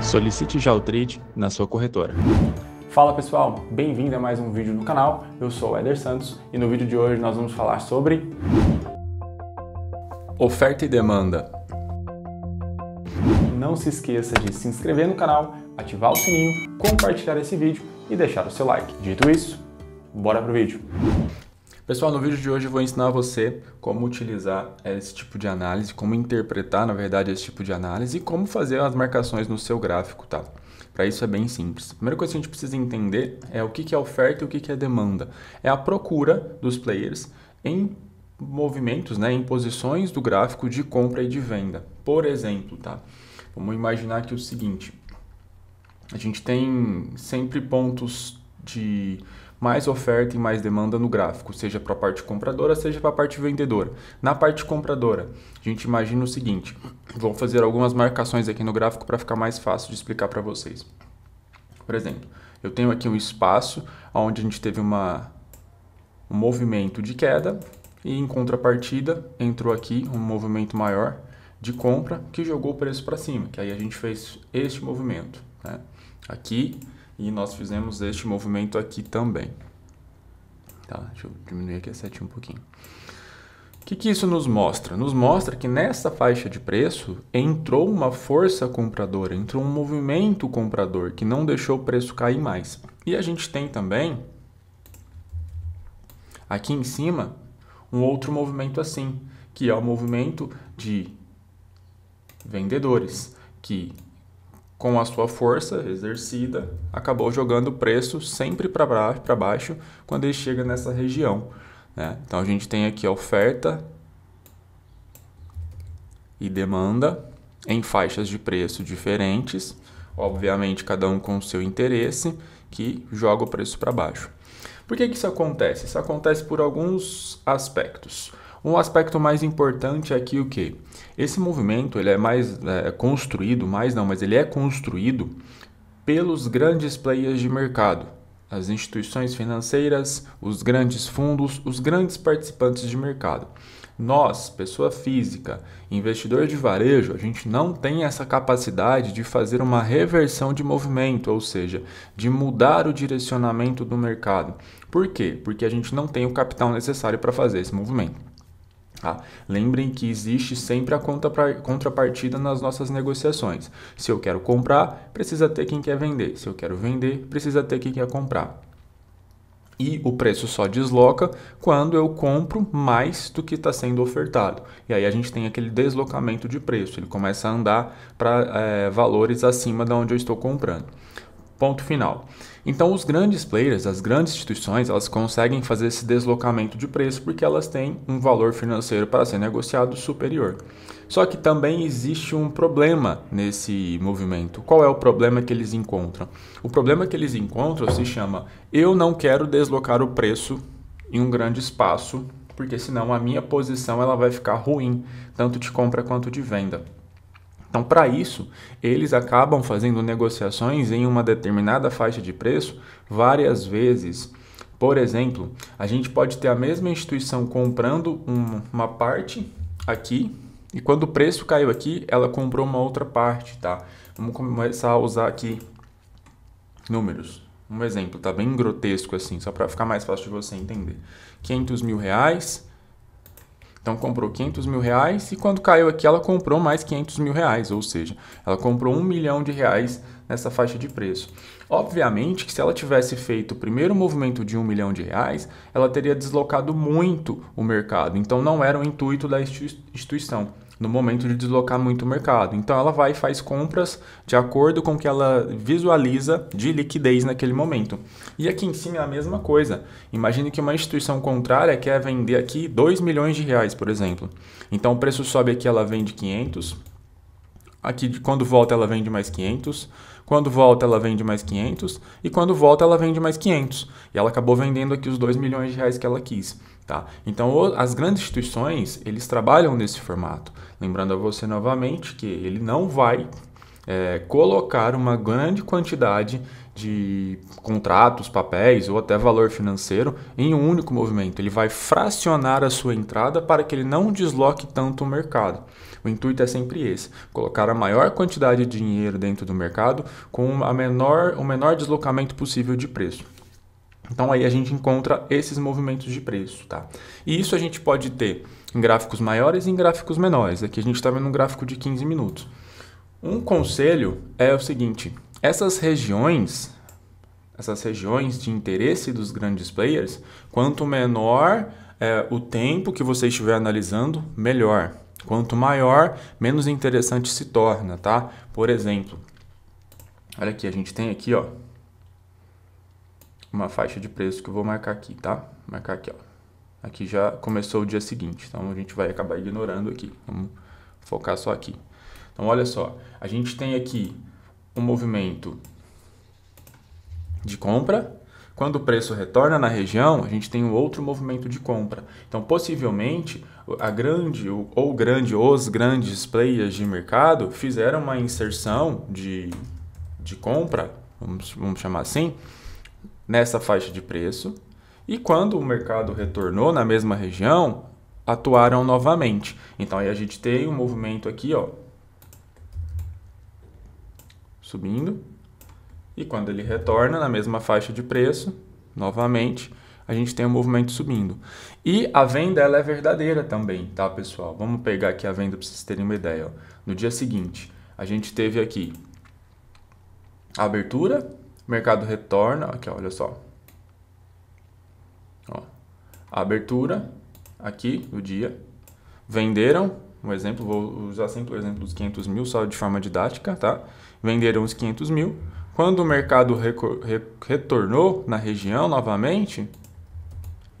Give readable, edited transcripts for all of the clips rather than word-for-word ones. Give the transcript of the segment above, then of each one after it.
Solicite já o trade na sua corretora. Fala pessoal, bem-vindo a mais um vídeo no canal. Eu sou o Éder Santos e no vídeo de hoje nós vamos falar sobre oferta e demanda. Não se esqueça de se inscrever no canal, ativar o sininho, compartilhar esse vídeo e deixar o seu like. Dito isso, bora pro vídeo. Pessoal, no vídeo de hoje eu vou ensinar você como utilizar esse tipo de análise, como interpretar, na verdade, esse tipo de análise e como fazer as marcações no seu gráfico, tá? Para isso é bem simples. A primeira coisa que a gente precisa entender é o que é oferta e o que é demanda. É a procura dos players em movimentos, né, em posições do gráfico de compra e de venda. Por exemplo, tá? Vamos imaginar aqui o seguinte. A gente tem sempre pontos de mais oferta e mais demanda no gráfico, seja para a parte compradora, seja para a parte vendedora. Na parte compradora, a gente imagina o seguinte, vou fazer algumas marcações aqui no gráfico para ficar mais fácil de explicar para vocês. Por exemplo, eu tenho aqui um espaço onde a gente teve um movimento de queda e em contrapartida entrou aqui um movimento maior de compra que jogou o preço para cima, que aí a gente fez este movimento, né? Aqui. E nós fizemos este movimento aqui também. Tá, deixa eu diminuir aqui a setinha um pouquinho. O que isso nos mostra? Nos mostra que nessa faixa de preço entrou uma força compradora, entrou um movimento comprador que não deixou o preço cair mais. E a gente tem também, aqui em cima, um outro movimento assim, que é o movimento de vendedores, que com a sua força exercida, acabou jogando o preço sempre para baixo quando ele chega nessa região, né? Então a gente tem aqui a oferta e demanda em faixas de preço diferentes, obviamente cada um com o seu interesse, que joga o preço para baixo. Por que isso acontece? Isso acontece por alguns aspectos. Um aspecto mais importante é aqui o que? Esse movimento ele é mais construído, mas ele é construído pelos grandes players de mercado, as instituições financeiras, os grandes fundos, os grandes participantes de mercado. Nós, pessoa física, investidor de varejo, a gente não tem essa capacidade de fazer uma reversão de movimento, ou seja, de mudar o direcionamento do mercado. Por quê? Porque a gente não tem o capital necessário para fazer esse movimento. Ah, lembrem que existe sempre a contrapartida nas nossas negociações. Se eu quero comprar, precisa ter quem quer vender. Se eu quero vender, precisa ter quem quer comprar. E o preço só desloca quando eu compro mais do que está sendo ofertado. E aí a gente tem aquele deslocamento de preço. Ele começa a andar para valores acima de onde eu estou comprando. Ponto final. Então, os grandes players, as grandes instituições, elas conseguem fazer esse deslocamento de preço porque elas têm um valor financeiro para ser negociado superior. Só que também existe um problema nesse movimento. Qual é o problema que eles encontram? O problema que eles encontram se chama: eu não quero deslocar o preço em um grande espaço, porque senão a minha posição ela vai ficar ruim, tanto de compra quanto de venda. Então, para isso, eles acabam fazendo negociações em uma determinada faixa de preço várias vezes. Por exemplo, a gente pode ter a mesma instituição comprando uma parte aqui e quando o preço caiu aqui, ela comprou uma outra parte, tá? Vamos começar a usar aqui números. Um exemplo, tá bem grotesco assim, só para ficar mais fácil de você entender. R$500 mil. Então comprou R$500 mil e quando caiu aqui ela comprou mais R$500 mil, ou seja, ela comprou R$1 milhão nessa faixa de preço. Obviamente que se ela tivesse feito o primeiro movimento de R$1 milhão, ela teria deslocado muito o mercado. Então não era o intuito da instituição no momento de deslocar muito o mercado. Então ela vai e faz compras de acordo com o que ela visualiza de liquidez naquele momento. E aqui em cima é a mesma coisa. Imagine que uma instituição contrária quer vender aqui R$2 milhões, por exemplo. Então o preço sobe aqui, ela vende 500. Aqui quando volta ela vende mais 500. Quando volta ela vende mais 500. E quando volta ela vende mais 500. E ela acabou vendendo aqui os R$2 milhões que ela quis. Tá? Então, as grandes instituições, eles trabalham nesse formato. Lembrando a você novamente que ele não vai colocar uma grande quantidade de contratos, papéis ou até valor financeiro em um único movimento. Ele vai fracionar a sua entrada para que ele não desloque tanto o mercado. O intuito é sempre esse, colocar a maior quantidade de dinheiro dentro do mercado com o menor deslocamento possível de preço. Então aí a gente encontra esses movimentos de preço, tá? E isso a gente pode ter em gráficos maiores e em gráficos menores. Aqui a gente está vendo um gráfico de 15 minutos. Um conselho é o seguinte, essas regiões de interesse dos grandes players, quanto menor o tempo que você estiver analisando, melhor. Quanto maior, menos interessante se torna, tá? Por exemplo, olha aqui, a gente tem aqui, ó, uma faixa de preço que eu vou marcar aqui, tá? Marcar aqui, ó. Aqui já começou o dia seguinte, então a gente vai acabar ignorando aqui. Vamos focar só aqui. Então, olha só, a gente tem aqui um movimento de compra. Quando o preço retorna na região, a gente tem um outro movimento de compra. Então, possivelmente, os grandes players de mercado fizeram uma inserção de compra, vamos chamar assim, nessa faixa de preço. E quando o mercado retornou na mesma região, atuaram novamente. Então, aí a gente tem um movimento aqui, ó, subindo. E quando ele retorna na mesma faixa de preço, novamente, a gente tem um movimento subindo. E a venda ela é verdadeira também, tá, pessoal? Vamos pegar aqui a venda para vocês terem uma ideia. Ó. No dia seguinte, a gente teve aqui a abertura, o mercado retorna, aqui, ó, olha só. Ó, a abertura aqui do dia, venderam, um exemplo, vou usar sempre o exemplo dos 500 mil, só de forma didática, tá? Venderam os 500 mil. Quando o mercado retornou na região novamente,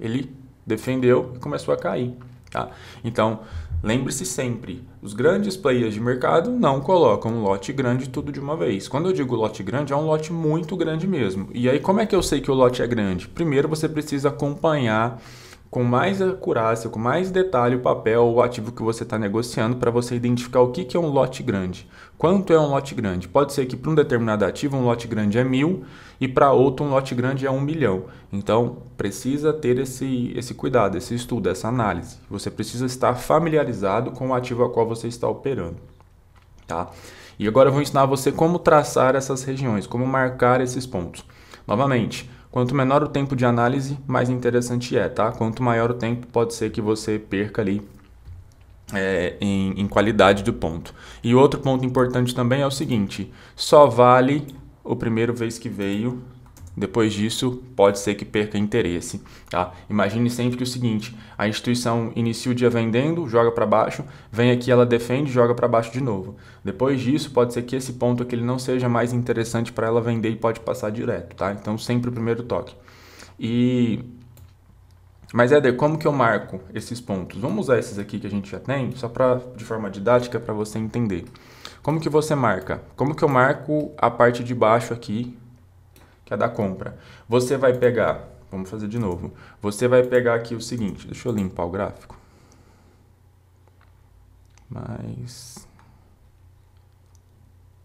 ele defendeu e começou a cair. Tá? Então, lembre-se sempre, os grandes players de mercado não colocam um lote grande tudo de uma vez. Quando eu digo lote grande, é um lote muito grande mesmo. E aí, como é que eu sei que o lote é grande? Primeiro, você precisa acompanhar com mais acurácia, com mais detalhe o papel ou o ativo que você está negociando para você identificar o que é um lote grande. Quanto é um lote grande? Pode ser que para um determinado ativo um lote grande é 1.000 e para outro um lote grande é 1 milhão. Então, precisa ter esse cuidado, esse estudo, essa análise. Você precisa estar familiarizado com o ativo a qual você está operando. Tá? E agora eu vou ensinar você como traçar essas regiões, como marcar esses pontos. Novamente, quanto menor o tempo de análise, mais interessante é, tá? Quanto maior o tempo, pode ser que você perca ali em qualidade do ponto. E outro ponto importante também é o seguinte, só vale o primeiro vez que veio, depois disso pode ser que perca interesse, tá? Imagine sempre que o seguinte, a instituição inicia o dia vendendo, joga para baixo, vem aqui, ela defende, joga para baixo de novo. Depois disso, pode ser que esse ponto aqui ele não seja mais interessante para ela vender e pode passar direto, tá? Então, sempre o primeiro toque. Mas, Éder, como que eu marco esses pontos? Vamos usar esses aqui que a gente já tem, só de forma didática para você entender. Como que você marca? Como que eu marco a parte de baixo aqui, que é da compra? Você vai pegar, vamos fazer de novo, você vai pegar aqui o seguinte, deixa eu limpar o gráfico.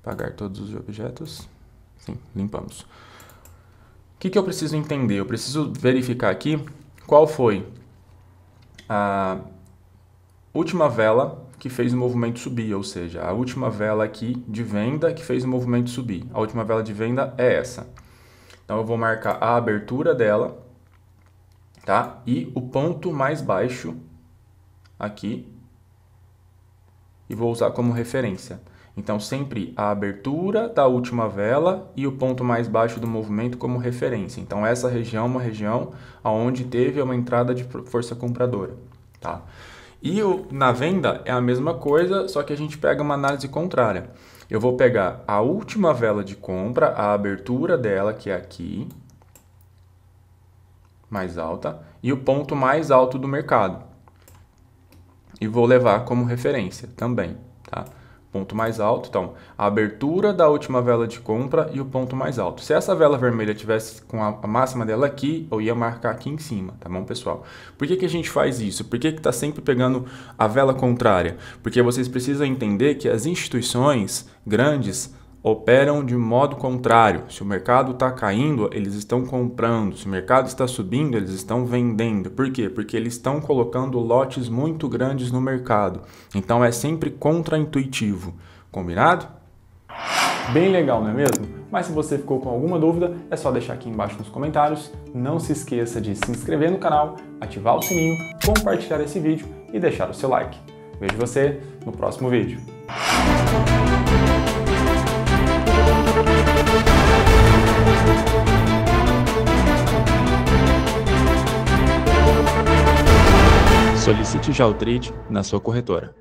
Apagar todos os objetos. Sim, limpamos. O que eu preciso entender? Eu preciso verificar aqui qual foi a última vela que fez o movimento subir, ou seja, a última vela aqui de venda que fez o movimento subir. A última vela de venda é essa. Então, eu vou marcar a abertura dela, tá? E o ponto mais baixo aqui e vou usar como referência. Então, sempre a abertura da última vela e o ponto mais baixo do movimento como referência. Então, essa região é uma região onde teve uma entrada de força compradora, tá? E na venda é a mesma coisa, só que a gente pega uma análise contrária. Eu vou pegar a última vela de compra, a abertura dela, que é aqui, mais alta, e o ponto mais alto do mercado. E vou levar como referência também, tá? Ponto mais alto, então, a abertura da última vela de compra e o ponto mais alto. Se essa vela vermelha tivesse com a máxima dela aqui, eu ia marcar aqui em cima, tá bom, pessoal? Por que a gente faz isso? Por que está sempre pegando a vela contrária? Porque vocês precisam entender que as instituições grandes, operam de modo contrário. Se o mercado está caindo, eles estão comprando. Se o mercado está subindo, eles estão vendendo. Por quê? Porque eles estão colocando lotes muito grandes no mercado. Então é sempre contraintuitivo. Combinado? Bem legal, não é mesmo? Mas se você ficou com alguma dúvida, é só deixar aqui embaixo nos comentários. Não se esqueça de se inscrever no canal, ativar o sininho, compartilhar esse vídeo e deixar o seu like. Vejo você no próximo vídeo. Solicite já o trade na sua corretora.